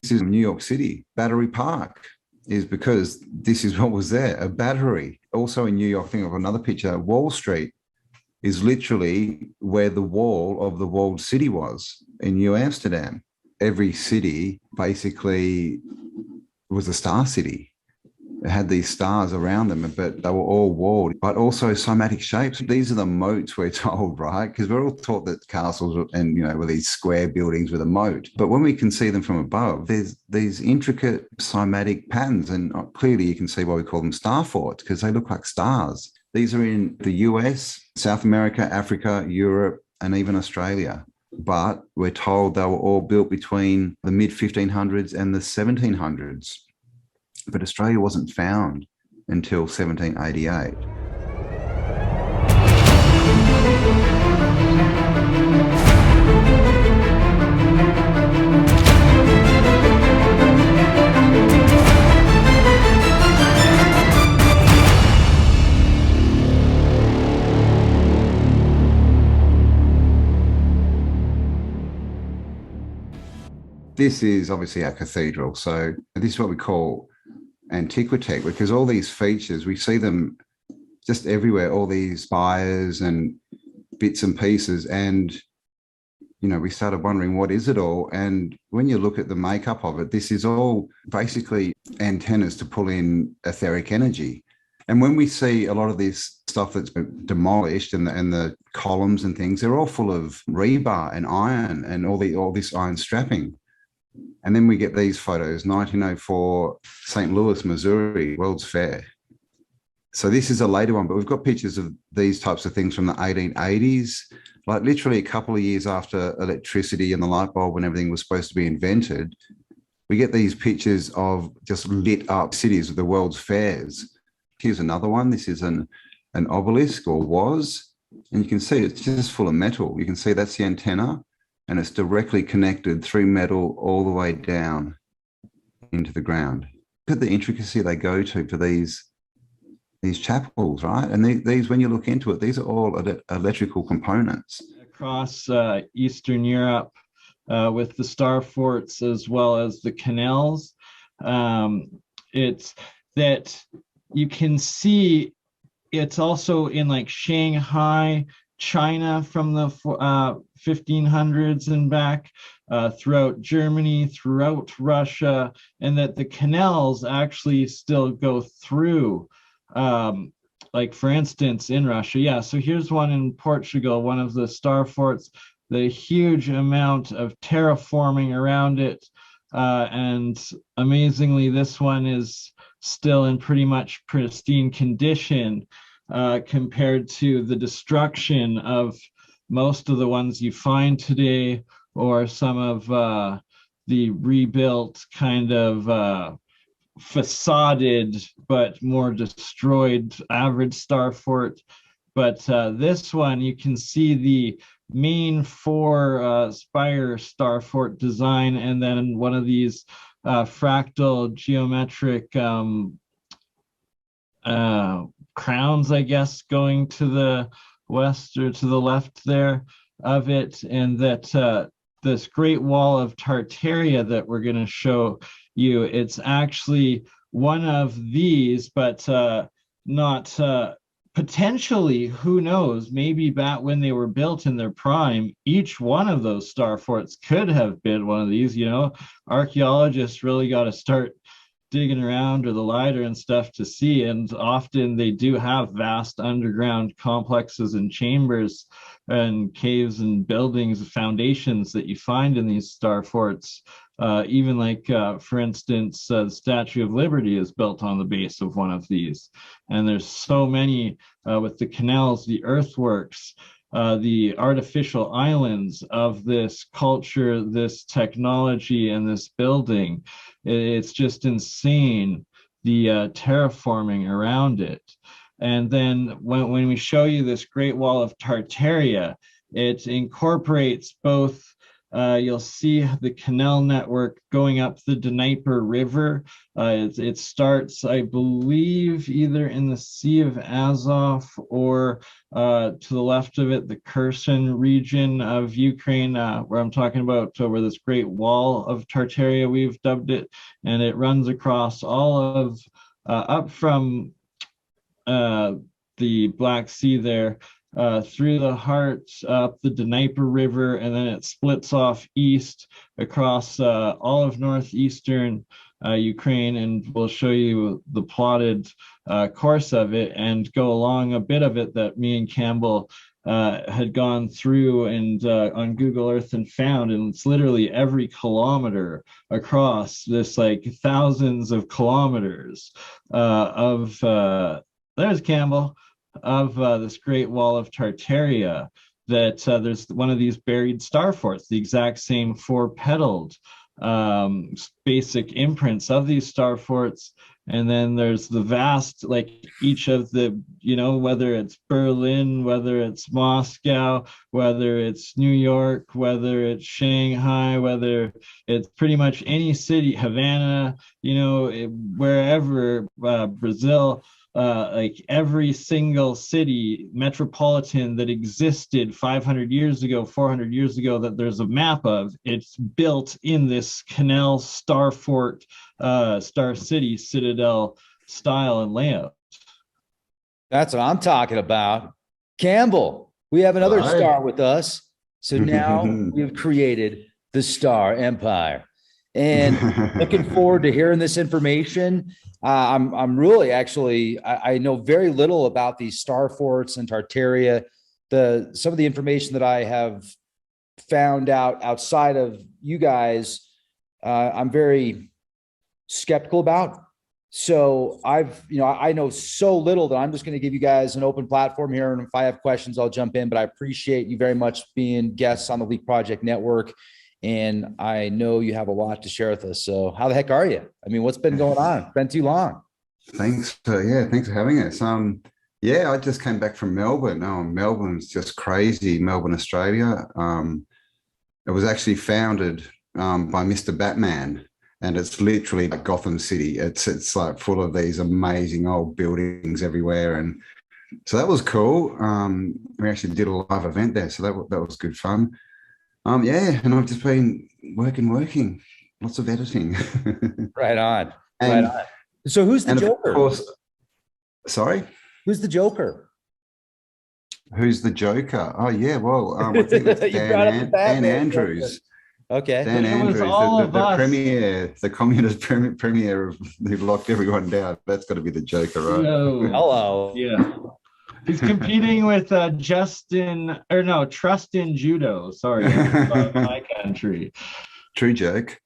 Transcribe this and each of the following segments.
This is New York City, Battery Park, is because this is what was there, a battery. Also in New York, think of another picture, Wall Street is literally where the wall of the walled city was in New Amsterdam. Every city basically was a star city. It had these stars around them, but they were all walled, but also somatic shapes. These are the moats, we're told, right? Because we're all taught that castles and, were these square buildings with a moat. But when we can see them from above, there's these intricate somatic patterns. And clearly you can see why we call them star forts, because they look like stars. These are in the US, South America, Africa, Europe, and even Australia. But we're told they were all built between the mid-1500s and the 1700s. But Australia wasn't found until 1788. This is obviously our cathedral. So this is what we call Antiquitech, because all these features, we see them just everywhere, all these spires and bits and pieces. And, we started wondering, what is it all? And when you look at the makeup of it, this is all basically antennas to pull in etheric energy. And when we see a lot of this stuff that's been demolished and the columns and things, they're all full of rebar and iron and all this iron strapping. And then we get these photos, 1904, St. Louis, Missouri, World's Fair. So this is a later one, but we've got pictures of these types of things from the 1880s, like literally a couple of years after electricity and the light bulb and everything was supposed to be invented. We get these pictures of just lit up cities of the World's Fairs. Here's another one. This is an obelisk, or was, and you can see it's just full of metal. You can see that's the antenna, and it's directly connected through metal all the way down into the ground. Look at the intricacy they go to for these chapels, right? And these, when you look into it, these are all electrical components. Across Eastern Europe with the star forts as well as the canals, it's that you can see it's also in like Shanghai, China from the 1500s and back, throughout Germany, throughout Russia, and that the canals actually still go through, like for instance in Russia. Yeah, so here's one in Portugal, one of the star forts, the huge amount of terraforming around it, and amazingly this one is still in pretty much pristine condition, compared to the destruction of most of the ones you find today, or some of the rebuilt kind of facaded but more destroyed average star fort. But this one, you can see the main four spire star fort design, and then one of these fractal geometric crowns, I guess, going to the west or to the left there of it. And that this Great Wall of Tartaria that we're going to show you, it's actually one of these, but not potentially, who knows, maybe back when they were built in their prime, each one of those star forts could have been one of these. Archaeologists really got to start digging around, or the LiDAR and stuff, to see. And often they do have vast underground complexes and chambers and caves and buildings, foundations that you find in these star forts. Even like, for instance, the Statue of Liberty is built on the base of one of these. And there's so many with the canals, the earthworks, the artificial islands of this culture, this technology, and this building. It's just insane, the terraforming around it. And then when we show you this Great Wall of Tartaria, it incorporates both you'll see the canal network going up the Dnieper River. It starts, I believe, either in the Sea of Azov or to the left of it, the Kherson region of Ukraine, where I'm talking about where this Great Wall of Tartaria, we've dubbed it, and it runs across all of up from the Black Sea there, through the heart, up the Dnieper River, and then it splits off east across all of northeastern Ukraine, and we'll show you the plotted course of it and go along a bit of it that me and Campbell had gone through and on Google Earth and found, and it's literally every kilometer across this, like thousands of kilometers of there's Campbell, of this Great Wall of Tartaria, that there's one of these buried star forts, the exact same four-petaled basic imprints of these star forts. And then there's the vast, like each of the, whether it's Berlin, whether it's Moscow, whether it's New York, whether it's Shanghai, whether it's pretty much any city, Havana, wherever, Brazil, like every single city metropolitan that existed 500 years ago, 400 years ago, that there's a map of, it's built in this canal star fort, star city citadel style and layout. That's what I'm talking about. Campbell, we have another star with us. So now we've created the Star Empire. And looking forward to hearing this information. I'm really actually, I know very little about these star forts and Tartaria. Some of the information that I have found out outside of you guys, I'm very skeptical about. So I know so little that I'm just going to give you guys an open platform here. And if I have questions, I'll jump in, but I appreciate you very much being guests on the Leak Project Network. And I know you have a lot to share with us. So how the heck are you? I mean, what's been going on? It's been too long. Thanks for having us. I just came back from Melbourne. Melbourne's just crazy. Melbourne, Australia. It was actually founded by Mr. Batman, and it's literally like Gotham City. It's like full of these amazing old buildings everywhere, and so that was cool. We actually did a live event there, so that was good fun. And I've just been working, lots of editing. Right on. Right on. So who's the Joker? Of course, sorry? Who's the Joker? Who's the Joker? Oh, yeah, well, I think it's Dan Andrews. Okay. Dan Andrews, the premier, the communist premier who locked everyone down. That's got to be the Joker, right? No. Hello. Yeah. He's competing with Trustin Judo. Sorry, my country. True joke.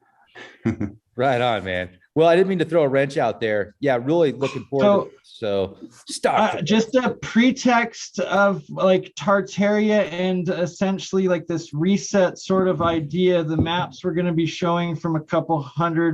Right on, man. Well, I didn't mean to throw a wrench out there. Yeah, really looking forward to it. So stop. Just a pretext of like Tartaria and essentially like this reset sort of idea. The maps we're going to be showing from a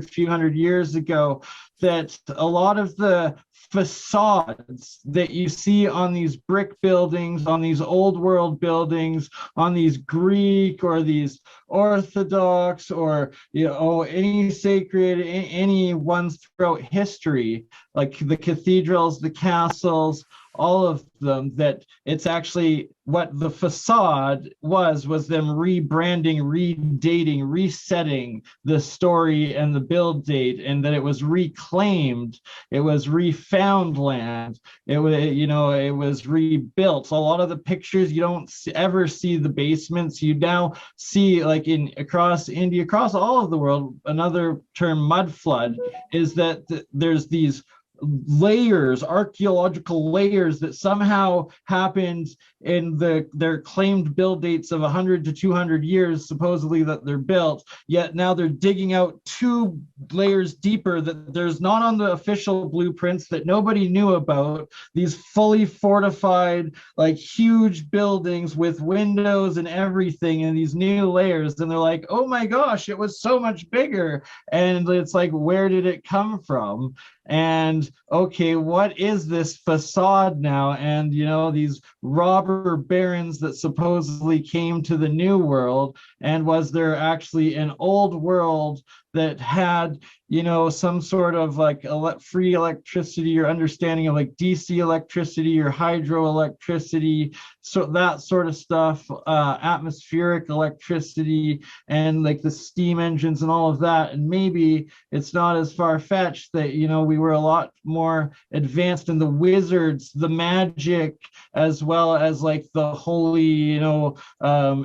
few hundred years ago, that a lot of the facades that you see on these brick buildings, on these old world buildings, on these Greek or these Orthodox or any sacred, any ones throughout history, like the cathedrals, the castles, all of them, that it's actually what the facade was them rebranding, redating, resetting the story and the build date, and that it was reclaimed, it was refound land, it was rebuilt. So a lot of the pictures, you don't ever see the basements. You now see, like across India, across all of the world, another term, mud flood, is that there's these layers, archaeological layers, that somehow happened in their claimed build dates of 100 to 200 years, supposedly, that they're built, yet now they're digging out 2 layers deeper that there's not on the official blueprints, that nobody knew about, these fully fortified, like huge buildings with windows and everything, and these new layers, and they're like, oh my gosh, it was so much bigger. And it's like, where did it come from? And okay, what is this facade now? And, you know, these robber barons that supposedly came to the new world, and was there actually an old world that had, you know, some sort of like free electricity or understanding of like DC electricity or hydroelectricity, so that sort of stuff, atmospheric electricity, and like the steam engines and all of that. And maybe it's not as far-fetched that, you know, we were a lot more advanced in the wizards, the magic, as well as like the holy, you know,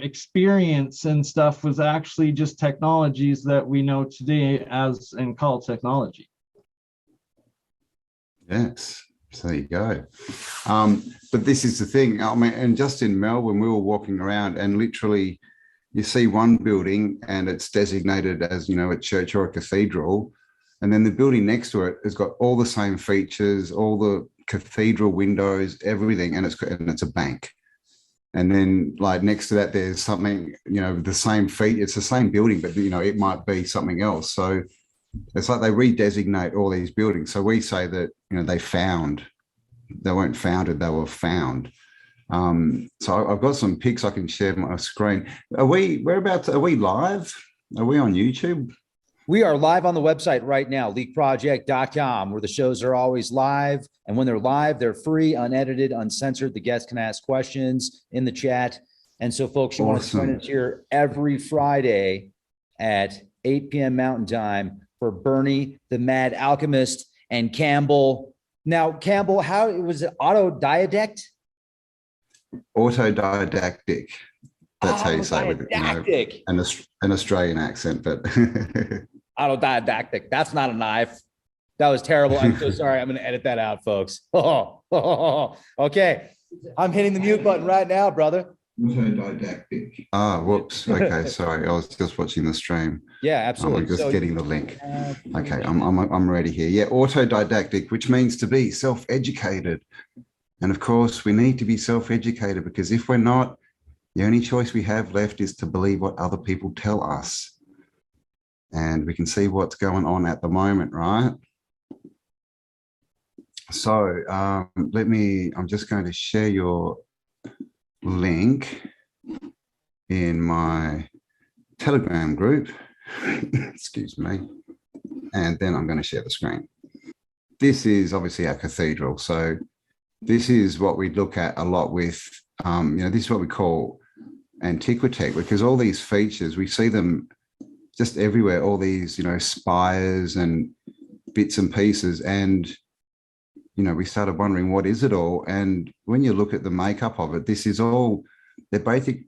experience and stuff was actually just technologies that we know today as and call technology. Yes, so there you go. But this is the thing. I mean, and just in Melbourne, we were walking around and literally you see one building and it's designated as, you know, a church or a cathedral. And then the building next to it has got all the same features, all the cathedral windows, everything, and it's a bank. And then like next to that, there's something, you know, the same feet. It's the same building, but, you know, it might be something else. So it's like they redesignate all these buildings. So we say that, you know, they weren't founded, they were found. So I've got some pics I can share my screen. Are we live? Are we on YouTube? We are live on the website right now, leakproject.com, where the shows are always live. And when they're live, they're free, unedited, uncensored. The guests can ask questions in the chat. And so, folks, you want to join us here every Friday at 8 p.m. Mountain Time for BurnEye, the Mad Alchemist, and Campbell. Now, Campbell, how was it? Autodidact? Autodidactic. That's how you say it with, you know, an Australian accent, but autodidactic. That's not a knife. That was terrible. I'm so sorry. I'm going to edit that out, folks. Okay. I'm hitting the mute button right now, brother. Autodidactic. Ah, whoops. Okay, sorry. I was just watching the stream. Yeah, absolutely. I'm just getting the link. Okay, I'm ready here. Yeah, autodidactic, which means to be self-educated. And of course, we need to be self-educated, because if we're not, the only choice we have left is to believe what other people tell us. And we can see what's going on at the moment, right? So I'm just going to share your link in my Telegram group. Excuse me. And then I'm going to share the screen. This is obviously our cathedral. So this is what we look at a lot with, you know, this is what we call Tictoc, because all these features, we see them just everywhere, all these, you know, spires and bits and pieces. And, you know, we started wondering, what is it all? And when you look at the makeup of it, this is all, they're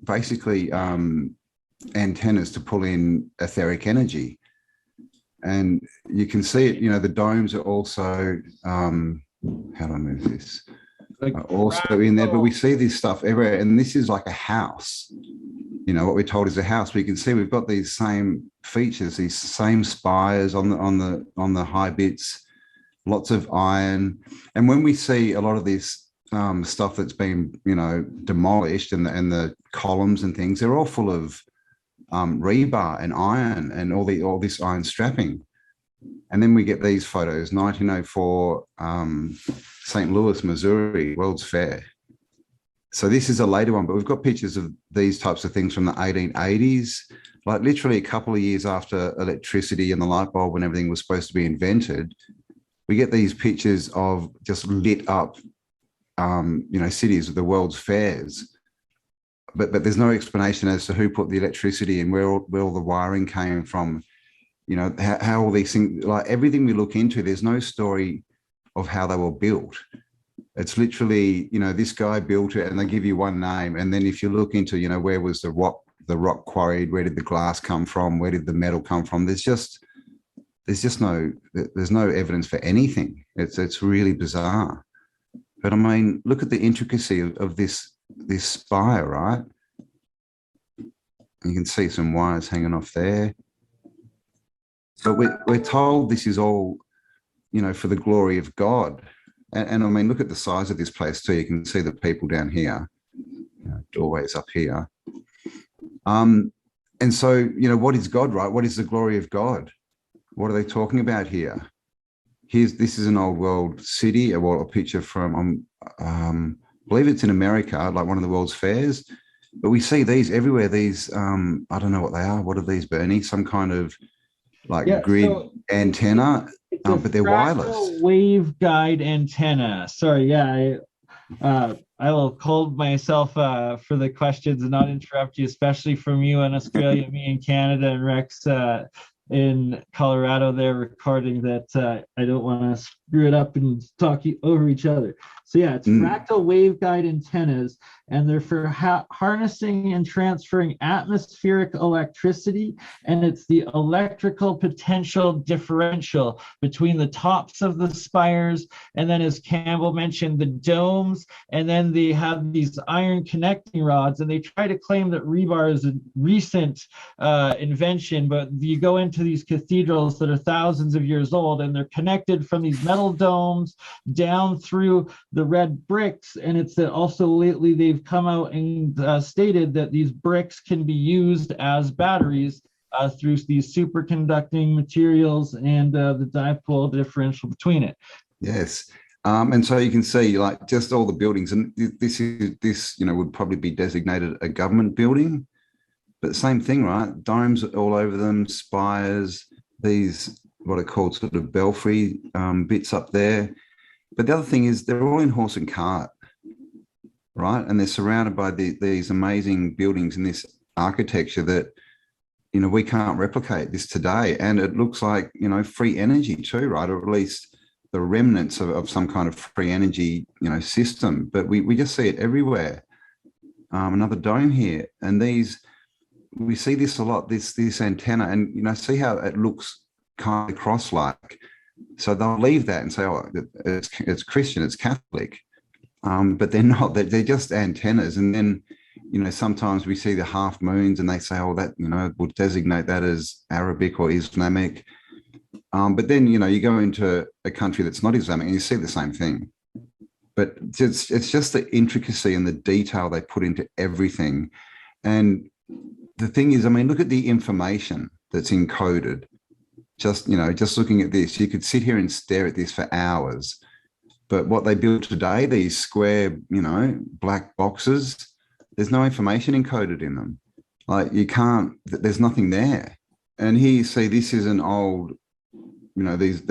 basically antennas to pull in etheric energy. And you can see it, you know, the domes are also, how do I move this? Also in there, but we see this stuff everywhere. And this is like a house. You know, what we're told is a house. We can see we've got these same features, these same spires on the high bits, lots of iron. And when we see a lot of this stuff that's been, you know, demolished, and the columns and things, they're all full of rebar and iron and all this iron strapping. And then we get these photos, 1904, St. Louis, Missouri, World's Fair. So this is a later one, but we've got pictures of these types of things from the 1880s, like literally a couple of years after electricity and the light bulb and everything was supposed to be invented. We get these pictures of just lit up, you know, cities with the World's Fairs. But there's no explanation as to who put the electricity and where all the wiring came from. You know, how all these things, like everything we look into, there's no story of how they were built. It's literally, you know, this guy built it and they give you one name. And then if you look into, you know, where was the rock quarried, where did the glass come from, where did the metal come from? There's no evidence for anything. It's really bizarre. But I mean, look at the intricacy of this spire, right? You can see some wires hanging off there. But we're told this is all, you know, for the glory of God. And I mean, look at the size of this place too. You can see the people down here, you know, doorways up here. And so, you know, what is God, right? What is the glory of God? What are they talking about here? this is an old world city, a picture from, I believe it's in America, like one of the world's fairs. But we see these everywhere. These, I don't know what they are. What are these, Bernie? Some kind of like grid antenna, but they're wireless. Waveguide antenna. Sorry, yeah, I will hold myself for the questions and not interrupt you, especially from you in Australia, me in Canada, and Rex in Colorado. They're recording that. I don't want to screw it up and talk over each other. So yeah, it's fractal waveguide antennas, and they're for harnessing and transferring atmospheric electricity, and it's the electrical potential differential between the tops of the spires, and then, as Campbell mentioned, the domes, and then they have these iron connecting rods, and they try to claim that rebar is a recent invention, but you go into these cathedrals that are thousands of years old, and they're connected from these metal domes down through the red bricks. And it's that also lately they've come out and stated that these bricks can be used as batteries through these superconducting materials and the dipole differential between it. Yes. And so you can see like just all the buildings, and this would probably be designated a government building, but same thing, right? Domes all over them, spires, these what are called sort of belfry bits up there. But the other thing is they're all in horse and cart, right? And they're surrounded by these amazing buildings and this architecture that, we can't replicate this today. And it looks like, free energy too, right? Or at least the remnants of some kind of free energy, system. But we just see it everywhere. Another dome here. And we see this a lot, this antenna, and, see how it looks kind of cross-like. So they'll leave that and say, oh, it's Christian, it's Catholic, but they're not. They're just antennas. And then, sometimes we see the half moons, and they say, oh, that we'll designate that as Arabic or Islamic. But then you go into a country that's not Islamic, and you see the same thing. But it's just the intricacy and the detail they put into everything. And the thing is, look at the information that's encoded. Just looking at this, you could sit here and stare at this for hours. But what they build today, these square, black boxes, there's no information encoded in them. Like there's nothing there. And here you see this is an old, these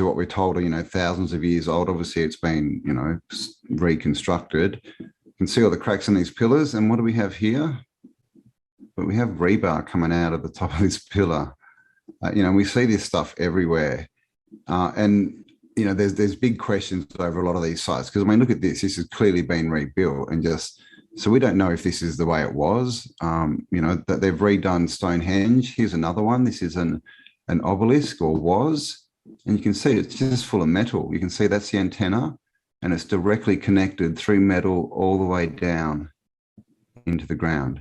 are what we're told are, thousands of years old. Obviously, it's been, reconstructed. You can see all the cracks in these pillars. And what do we have here? But we have rebar coming out of the top of this pillar. We see this stuff everywhere. And, there's big questions over a lot of these sites. Because, look at this. This has clearly been rebuilt. And so we don't know if this is the way it was. That they've redone Stonehenge. Here's another one. This is an obelisk, or was. And you can see it's just full of metal. You can see that's the antenna. And it's directly connected through metal all the way down into the ground.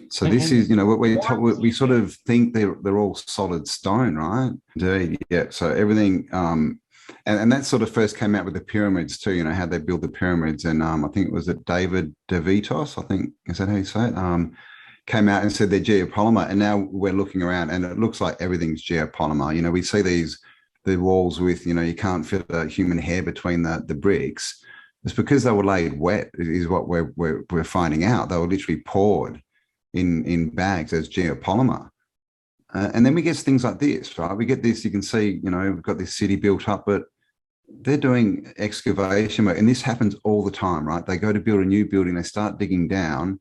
So this is, what we sort of think they're all solid stone, right? Indeed, yeah. So everything, and that sort of first came out with the pyramids too. How they build the pyramids, and I think it was David DeVitos. I think is that how you say it? Came out and said they're geopolymer, and now we're looking around, and it looks like everything's geopolymer. We see the walls with, you can't fit a human hair between the bricks. It's because they were laid wet, is what we're finding out. They were literally poured in bags as geopolymer. And then we get things like this, right? We get this, you can see, we've got this city built up, but they're doing excavation work, and this happens all the time, right? They go to build a new building, they start digging down,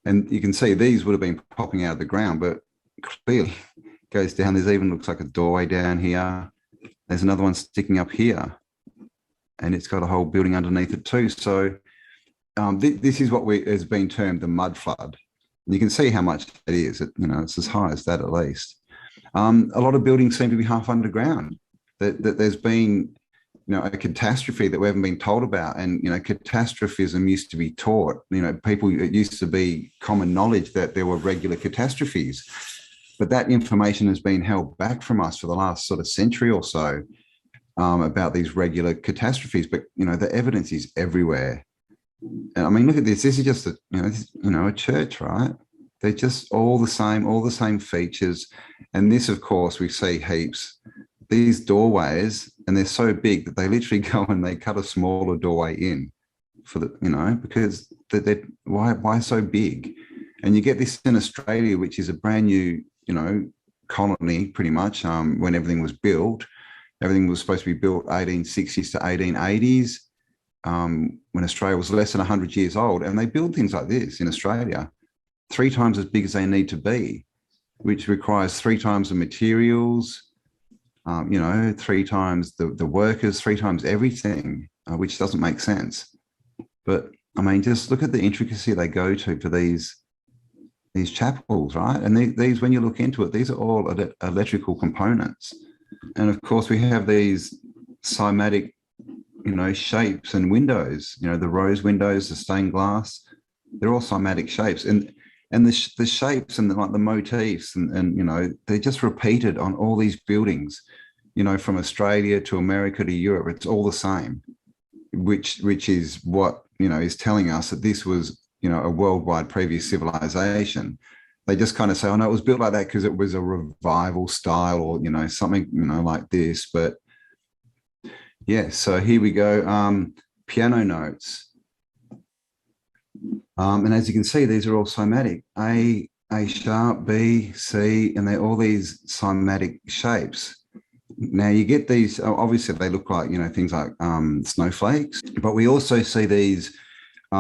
and you can see these would have been popping out of the ground, but clearly goes down. There's even looks like a doorway down here. There's another one sticking up here, and it's got a whole building underneath it too. So this is what has been termed the mud flood. And you can see how much it is. It's as high as that at least. A lot of buildings seem to be half underground. That there's been, a catastrophe that we haven't been told about. And, catastrophism used to be taught. It used to be common knowledge that there were regular catastrophes. But that information has been held back from us for the last sort of century or so about these regular catastrophes. But, the evidence is everywhere. And look at this. This is just a church, right? They're just all the same features. And this, of course, we see heaps. these doorways, and they're so big that they literally go and they cut a smaller doorway in for the, because why so big? And you get this in Australia, which is a brand new, colony pretty much. When everything was built, everything was supposed to be built 1860s to 1880s. When Australia was less than 100 years old, and they build things like this in Australia, 3 times as big as they need to be, which requires 3 times the materials, 3 times the workers, 3 times everything, which doesn't make sense. But I mean, just look at the intricacy they go to for these chapels, right? And these, when you look into it, these are all electrical components. And of course, we have these cymatic, shapes and windows, the rose windows, the stained glass, they're all cymatic shapes. And the shapes and the motifs and they're just repeated on all these buildings, from Australia to America to Europe. It's all the same, which is what, is telling us that this was, a worldwide previous civilization. They just kind of say, oh no, it was built like that because it was a revival style or, something, like this. But yeah, so here we go. Piano notes. And as you can see, these are all cymatic. A sharp, B, C, and they're all these cymatic shapes. Now you get these, obviously they look like, things like snowflakes, but we also see these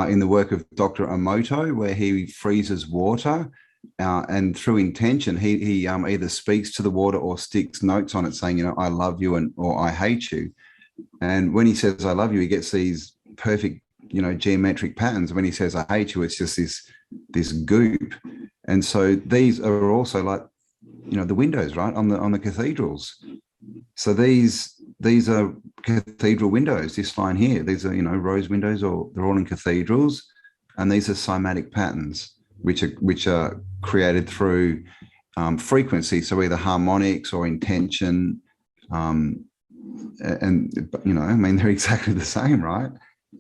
in the work of Dr. Emoto, where he freezes water and through intention, he either speaks to the water or sticks notes on it saying, I love you or I hate you. And when he says, I love you, he gets these perfect, geometric patterns. When he says, I hate you, it's just this goop. And so these are also like, the windows, right, on the cathedrals. So these are cathedral windows, this line here. These are, rose windows, or they're all in cathedrals. And these are cymatic patterns, which are created through frequency. So either harmonics or intention. And, they're exactly the same, right?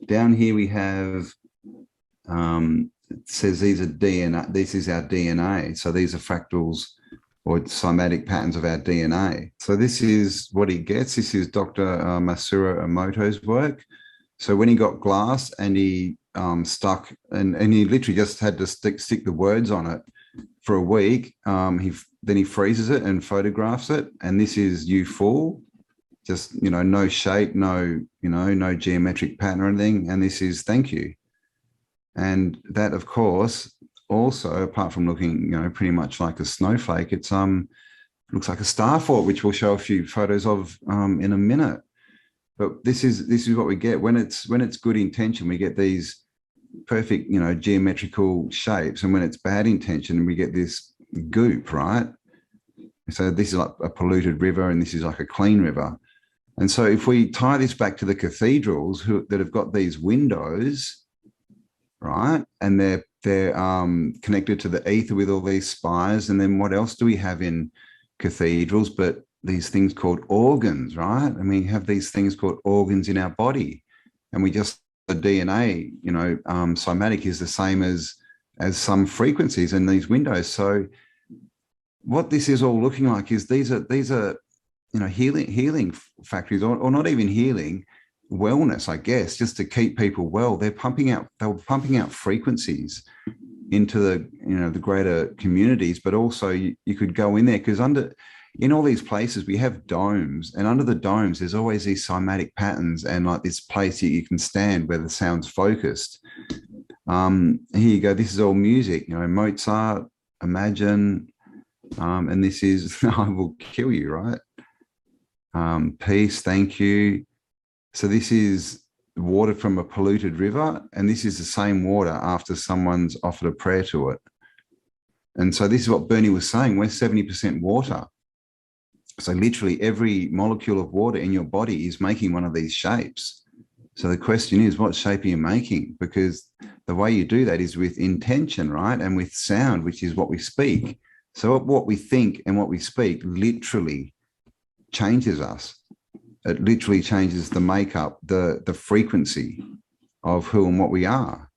Down here we have, it says these are DNA. This is our DNA. So these are fractals or cymatic patterns of our DNA. So this is what he gets. This is Dr. Masaru Emoto's work. So when he got glass and he stuck, and he literally just had to stick the words on it for a week, then he freezes it and photographs it. And this is you full, just, no shape, no geometric pattern or anything. And this is thank you. And that, of course, also, apart from looking, pretty much like a snowflake, it's looks like a star fort, which we'll show a few photos of in a minute. But this is what we get when it's good intention. We get these perfect, geometrical shapes, and when it's bad intention, we get this goop, right? So this is like a polluted river, and this is like a clean river. And so if we tie this back to the cathedrals that have got these windows, right, and they're connected to the ether with all these spires. And then what else do we have in cathedrals but these things called organs, right? And we have these things called organs in our body. And we just, the DNA, cymatic is the same as some frequencies in these windows. So what this is all looking like is these are healing factories, or not even healing, wellness, I guess, just to keep people well. They were pumping out frequencies into the greater communities, but also you could go in there because in all these places we have domes, and under the domes there's always these cymatic patterns and like this place that you can stand where the sound's focused. Here you go. This is all music, Mozart, Imagine, and this is I Will Kill You, right? Peace, thank you. So this is water from a polluted river, and this is the same water after someone's offered a prayer to it. And so this is what Bernie was saying, we're 70% water. So literally every molecule of water in your body is making one of these shapes. So the question is, what shape are you making? Because the way you do that is with intention, right? And with sound, which is what we speak. So what we think and what we speak literally changes us. It literally changes the makeup, the frequency of who and what we are.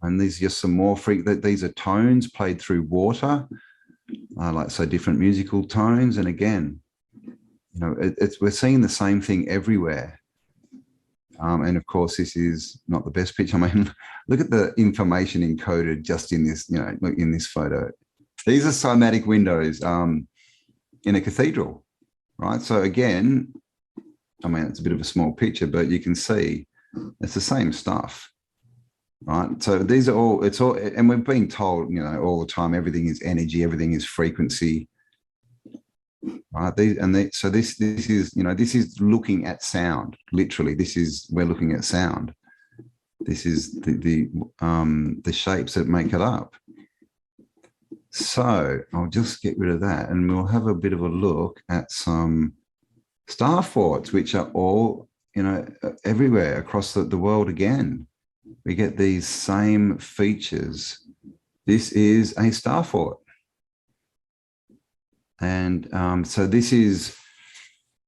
And there's just some more these are tones played through water, so different musical tones. And again, we're seeing the same thing everywhere. And of course, this is not the best picture. I mean, look at the information encoded just in this, in this photo. These are cymatic windows in a cathedral, right? So again, I mean, it's a bit of a small picture, but you can see it's the same stuff, right? So these are all, and we've been told, all the time, everything is energy, everything is frequency, right? So this is, this is looking at sound. Literally, we're looking at sound. This is the shapes that make it up. So I'll just get rid of that, and we'll have a bit of a look at some star forts, which are all, everywhere across the world. Again, we get these same features. This is a star fort. And so this is,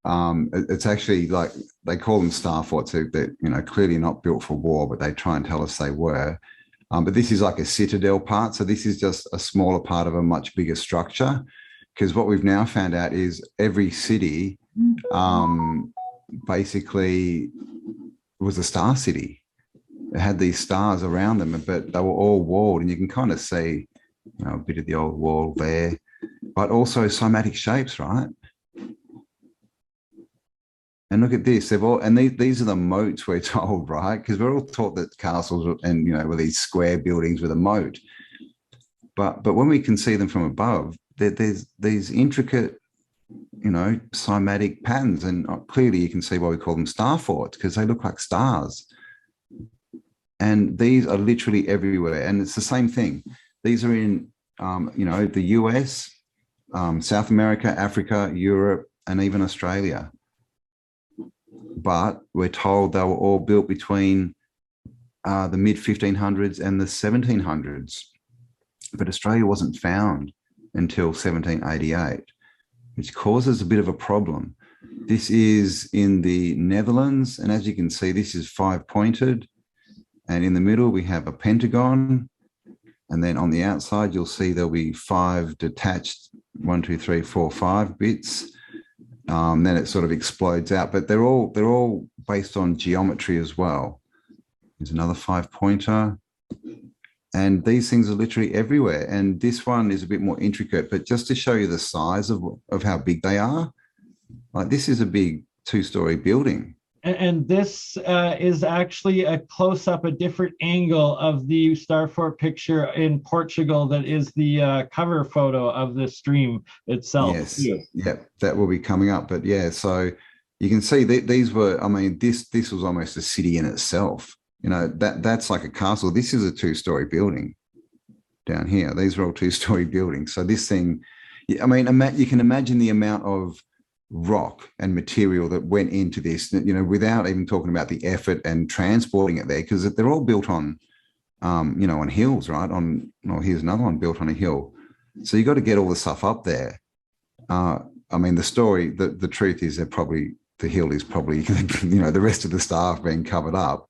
it's actually like, they call them star forts. They're, clearly not built for war, but they try and tell us they were. But this is like a citadel part. So this is just a smaller part of a much bigger structure, because what we've now found out is every city basically was a star city. It had these stars around them, but they were all walled, and you can kind of see, a bit of the old wall there, but also cymatic shapes, right? And look at this, these are the moats, we're told, right? Because we're all taught that castles and, were these square buildings with a moat. But when we can see them from above, there's these intricate, cymatic patterns. And clearly you can see why we call them star forts, because they look like stars. And these are literally everywhere. And it's the same thing. These are in, the US, South America, Africa, Europe, and even Australia. But we're told they were all built between the mid-1500s and the 1700s. But Australia wasn't found until 1788, which causes a bit of a problem. This is in the Netherlands, and as you can see, this is 5-pointed. And in the middle, we have a pentagon. And then on the outside, you'll see there'll be 5 detached 1, 2, 3, 4, 5 bits. Then it sort of explodes out, but they're all based on geometry as well. There's another 5-pointer, and these things are literally everywhere. And this one is a bit more intricate, but just to show you the size of how big they are, like this is a big 2-story building. And this is actually a close-up, a different angle of the star fort picture in Portugal that is the cover photo of the stream itself. Yes, yeah, that will be coming up. But yeah, so you can see that these were, I mean, this was almost a city in itself. That's like a castle. This is a 2-story building down here. These are all 2-story buildings. So this thing, I mean, you can imagine the amount of rock and material that went into this, without even talking about the effort and transporting it there, because they're all built on, on hills, right? Here's another one built on a hill. So you got to get all the stuff up there. I mean, the truth is the hill is probably, the rest of the staff being covered up.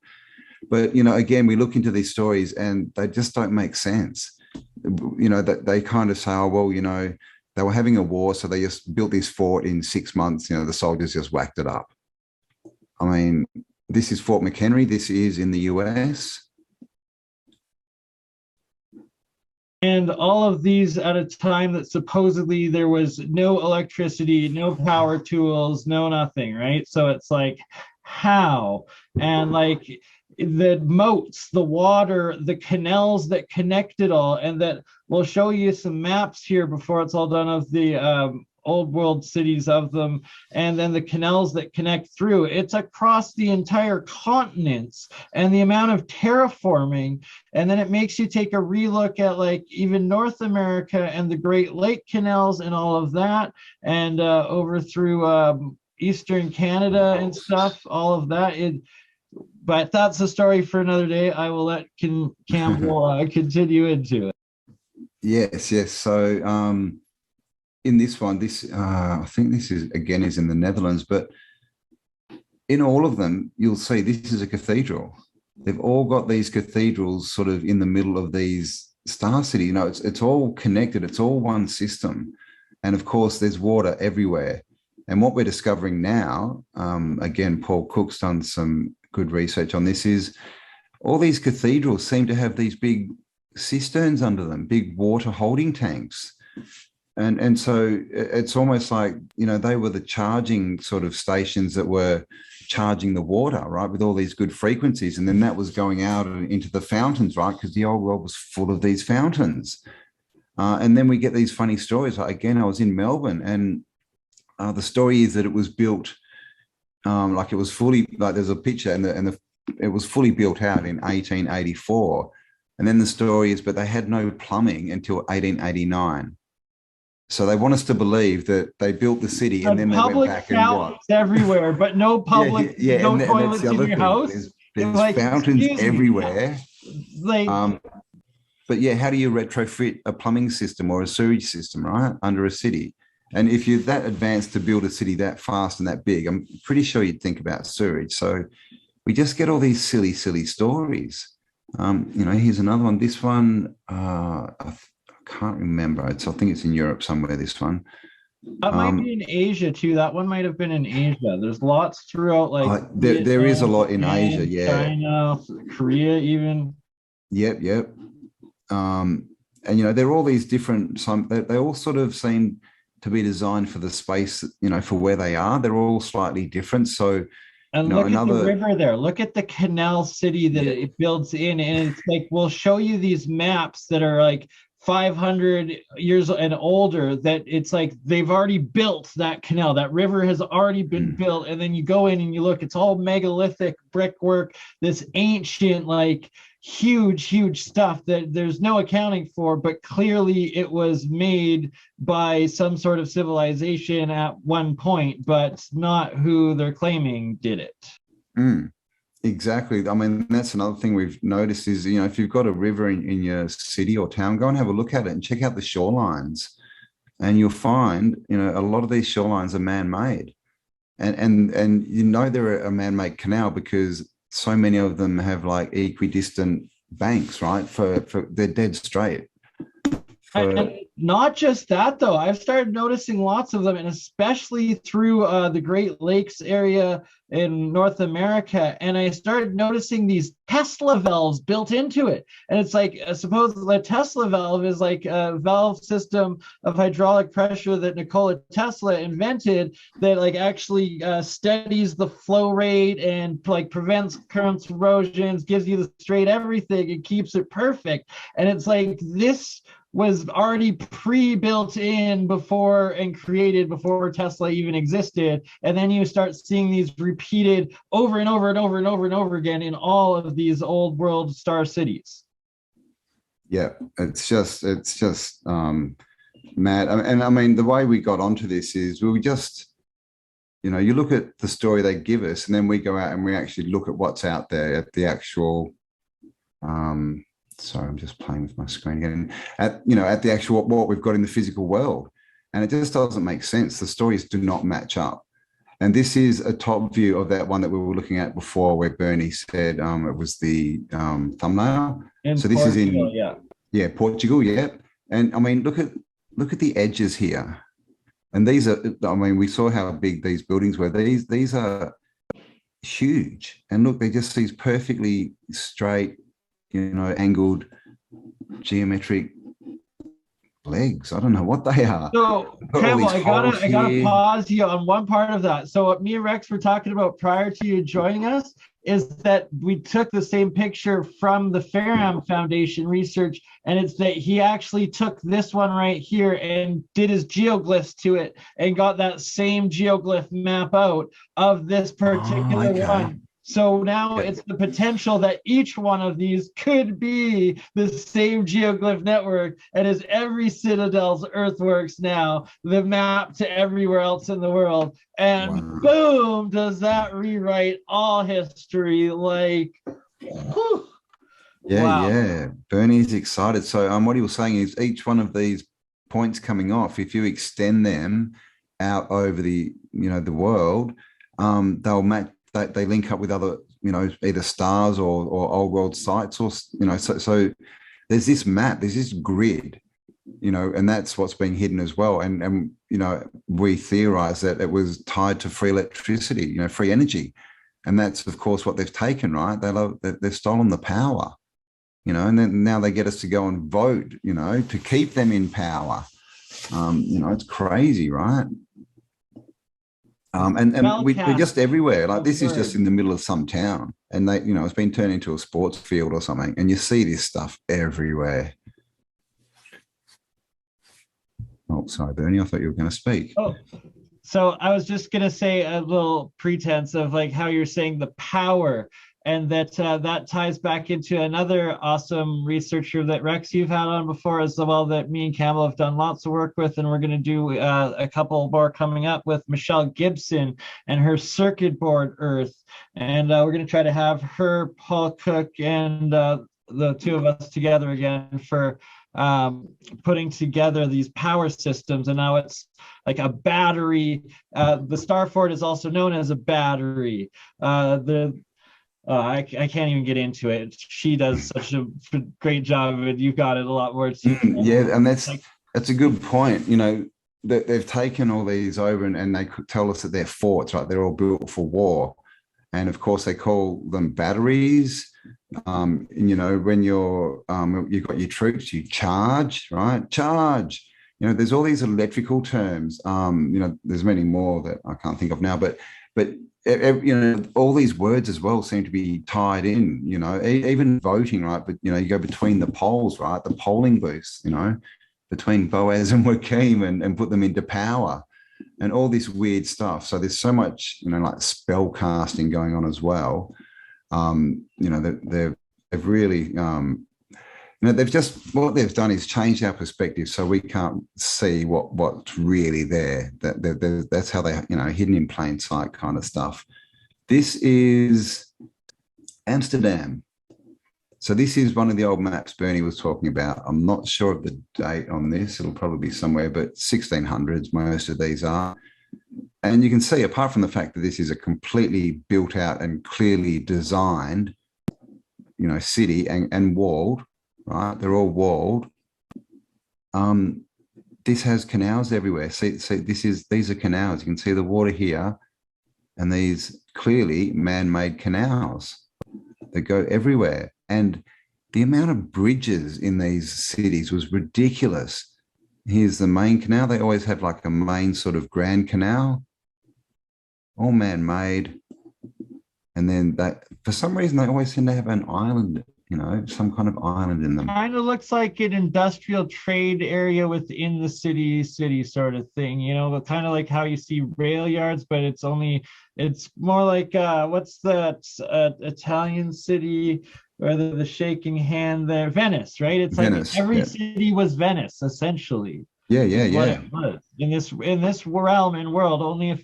But, again, we look into these stories and they just don't make sense. That they kind of say, oh, well, they were having a war, so they just built this fort in 6 months. The soldiers just whacked it up. I mean, this is Fort McHenry. This is in the US. And all of these at a time that supposedly there was no electricity, no power tools, no nothing, right? So it's like, how? And like the moats, the water, the canals that connect it all, and that we'll show you some maps here before it's all done of the old world cities of them, and then the canals that connect through. It's across the entire continents, and the amount of terraforming, and then it makes you take a relook at like even North America and the Great Lake canals and all of that, and over through Eastern Canada and stuff, all of that. But that's a story for another day. I will let Campbell continue into it. Yes. So in this one, I think this is in the Netherlands, but in all of them, you'll see this is a cathedral. They've all got these cathedrals sort of in the middle of these star city. It's all connected. It's all one system. And of course, there's water everywhere. And what we're discovering now, again, Paul Cook's done some good research on this, is all these cathedrals seem to have these big cisterns under them, big water holding tanks. And so it's almost like, they were the charging sort of stations that were charging the water, right, with all these good frequencies. And then that was going out into the fountains, right, because the old world was full of these fountains. And then we get these funny stories. Like, again, I was in Melbourne, and the story is that it was built like it was fully, like there's a picture, and it was fully built out in 1884. And then the story is, but they had no plumbing until 1889. So they want us to believe that they built the city and then they went back and what? Everywhere, but no public, no toilets in your house. There's like, fountains everywhere. But yeah, how do you retrofit a plumbing system or a sewage system, right, under a city? And if you're that advanced to build a city that fast and that big, I'm pretty sure you'd think about sewage. So we just get all these silly stories. Here's another one. This one, I can't remember. I think it's in Europe somewhere, this one. That might be in Asia too. That one might have been in Asia. There's lots throughout, like there is a lot in Asia, yeah. China, Korea even. Yep. And they're all these different, they all sort of seem to be designed for the space, for where they are. They're all slightly different. So and look at the river there. Look at the canal city that it builds in. And it's like, we'll show you these maps that are like 500 years and older, that it's like they've already built that canal. That river has already been built. And then you go in and you look, it's all megalithic brickwork, this ancient, like huge stuff that there's no accounting for, but clearly it was made by some sort of civilization at one point, but not who they're claiming did it. Exactly. I mean, that's another thing we've noticed is, if you've got a river in your city or town, go and have a look at it and check out the shorelines, and you'll find, a lot of these shorelines are man-made, and they're a man-made canal because so many of them have like equidistant banks, right? For they're dead straight. And not just that, though. I've started noticing lots of them, and especially through the Great Lakes area in North America. And I started noticing these Tesla valves built into it. And it's like, suppose the Tesla valve is like a valve system of hydraulic pressure that Nikola Tesla invented that like actually steadies the flow rate and like prevents currents, erosions, gives you the straight everything, and keeps it perfect. And it's like, this was already pre-built in before and created before Tesla even existed. And then you start seeing these repeated over and over and over and over and over again in all of these old world star cities. Yeah, it's just mad. And I mean, the way we got onto this is we just, you look at the story they give us, and then we go out and we actually look at what's out there at the actual, sorry, I'm just playing with my screen again. At the actual what we've got in the physical world, and it just doesn't make sense. The stories do not match up. And this is a top view of that one that we were looking at before, where BurnEye said it was the thumbnail. So this Portugal, is in Portugal, yeah. And I mean, look at the edges here, and these are. I mean, we saw how big these buildings were. These are huge, and look, they're just these perfectly straight, angled geometric legs. I don't know what they are. So Campbell, I gotta pause you on one part of that. So what me and Rex were talking about prior to you joining us is that we took the same picture from the Ferram Foundation research, and it's that he actually took this one right here and did his geoglyphs to it and got that same geoglyph map out of this particular one. So now it's the potential that each one of these could be the same geoglyph network, and as every Citadel's earthworks now, the map to everywhere else in the world. And boom, does that rewrite all history? Like, whew. Yeah. BurnEye's excited. So what he was saying is each one of these points coming off, if you extend them out over the world, they'll match. They link up with other, either stars or old world sites, or so there's this map, there's this grid you know, and that's what's being hidden as well. And you know, we theorize that it was tied to free electricity, you know, free energy. And that's, of course, what they've taken, right? They've stolen the power, you know, and then now they get us to go and vote, you know, to keep them in power. You know, it's crazy, right? And we're just everywhere. Like this is just in the middle of some town, and they, you know, it's been turned into a sports field or something, and you see this stuff everywhere. Oh, sorry, Bernie, I thought you were going to speak. Oh, so I was just going to say a little pretense of like how you're saying the power, and that that ties back into another awesome researcher that Rex you've had on before as well, that me and Campbell have done lots of work with, and we're going to do a couple more coming up with Michelle Gibson and her circuit board Earth, and we're going to try to have her, Paul Cook, and the two of us together again for putting together these power systems. And now it's like a battery. The Starfort is also known as a battery. I can't even get into it. She does such a great job of it. You've got it a lot more. Yeah, and that's a good point. You know, that they've taken all these over and they could tell us that they're forts, right? They're all built for war. And of course, they call them batteries. And, you know, when you've got your troops, you charge, right? Charge. You know, there's all these electrical terms. You know, there's many more that I can't think of now, but you know, all these words as well seem to be tied in. You know, even voting, right? But you know, you go between the polls, right? The polling booths, you know, between Boaz and Joachim, and put them into power. And all this weird stuff. So there's so much, you know, like spell casting going on as well. You know, they've really, you know, what they've done is changed our perspective, so we can't see what's really there. That's how they, you know, hidden in plain sight kind of stuff. This is Amsterdam. So this is one of the old maps Bernie was talking about. I'm not sure of the date on this. It'll probably be somewhere, but 1600s, most of these are. And you can see, apart from the fact that this is a completely built out and clearly designed, you know, city and walled, right? They're all walled. This has canals everywhere. See, these are canals. You can see the water here, and these clearly man-made canals that go everywhere. And the amount of bridges in these cities was ridiculous. Here's the main canal. They always have like a main sort of grand canal, all man-made. And then for some reason, they always seem to have an island, you know, some kind of island in them. Kind of looks like an industrial trade area within the city sort of thing, you know, kind of like how you see rail yards, but it's more like, what's that Italian city or the shaking hand there? Venice, right? It's Venice, like every city was Venice, essentially. Yeah. In this realm and world, only a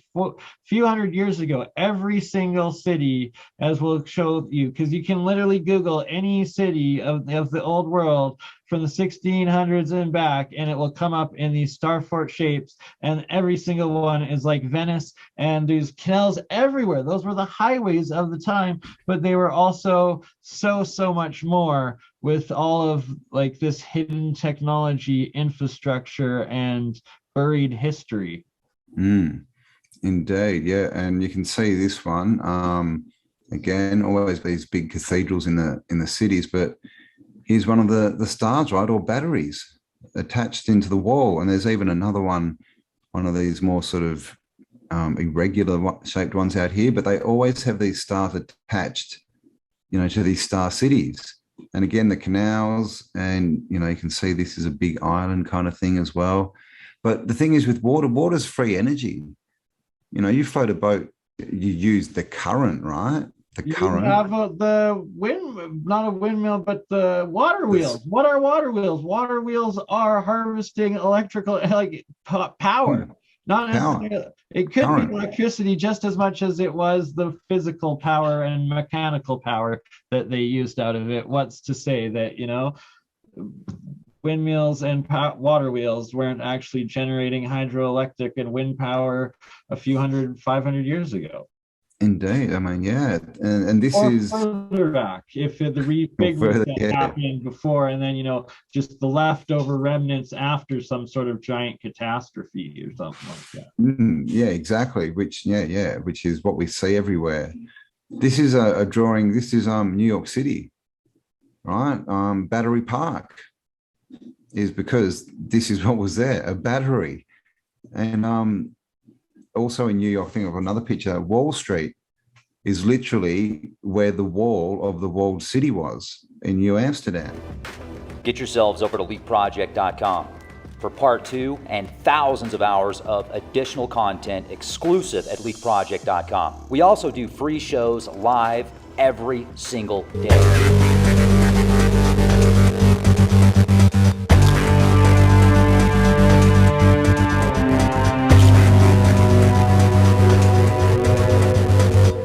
few hundred years ago, every single city, as we'll show you, because you can literally Google any city of the old world from the 1600s and back, and it will come up in these starfort shapes, and every single one is like Venice, and there's canals everywhere. Those were the highways of the time, but they were also so much more, with all of like this hidden technology, infrastructure, and buried history. Indeed, yeah. And you can see this one, again, always these big cathedrals in the cities, but here's one of the stars, right, or batteries attached into the wall. And there's even another one of these more sort of irregular shaped ones out here, but they always have these stars attached, you know, to these star cities. And again, the canals, and, you know, you can see this is a big island kind of thing as well. But the thing is with water's free energy. You know, you float a boat, you use the current, right? Current. You have the wind, not a windmill, but the water wheels. What are water wheels? Water wheels are harvesting electrical, like power. Not necessarily, it could be electricity just as much as it was the physical power and mechanical power that they used out of it. What's to say that, you know, windmills and water wheels weren't actually generating hydroelectric and wind power a few 500 years ago? Indeed. I mean, yeah. And this or is further back if the big further, reset yeah. happened before, and then just the leftover remnants after some sort of giant catastrophe or something like that. Yeah, exactly. Which is what we see everywhere. This is a drawing. This is New York City, right? Battery Park is because this is what was there, a battery. And also in New York, think of another picture, Wall Street is literally where the wall of the walled city was in New Amsterdam. Get yourselves over to leakproject.com for part 2 and thousands of hours of additional content exclusive at leakproject.com. We also do free shows live every single day.